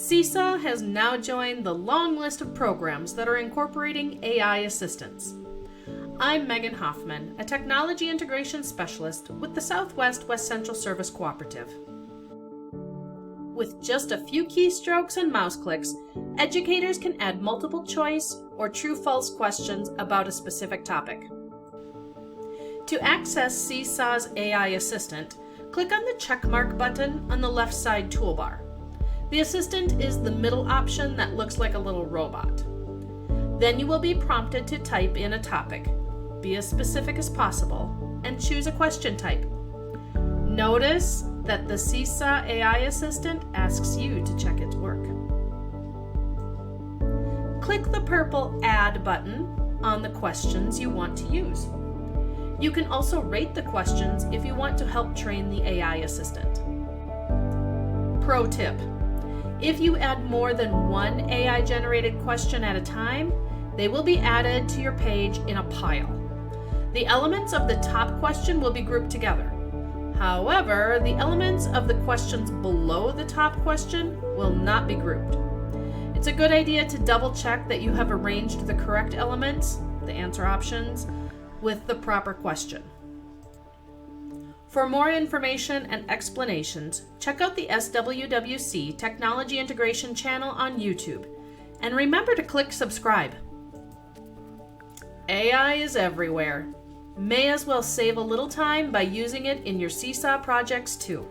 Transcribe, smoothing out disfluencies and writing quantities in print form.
Seesaw has now joined the long list of programs that are incorporating AI assistance. I'm Megan Hoffman, a technology integration specialist with the Southwest West Central Service Cooperative. With just a few keystrokes and mouse clicks, educators can add multiple choice or true-false questions about a specific topic. To access Seesaw's AI assistant, click on the checkmark button on the left side toolbar. The assistant is the middle option that looks like a little robot. Then you will be prompted to type in a topic. Be as specific as possible and choose a question type. Notice that the Seesaw AI assistant asks you to check its work. Click the purple Add button on the questions you want to use. You can also rate the questions if you want to help train the AI assistant. Pro tip: if you add more than one AI-generated question at a time, they will be added to your page in a pile. The elements of the top question will be grouped together. However, the elements of the questions below the top question will not be grouped. It's a good idea to double check that you have arranged the correct elements, the answer options, with the proper question. For more information and explanations, check out the SWWC Technology Integration channel on YouTube, and remember to click subscribe. AI is everywhere. May as well save a little time by using it in your Seesaw projects too.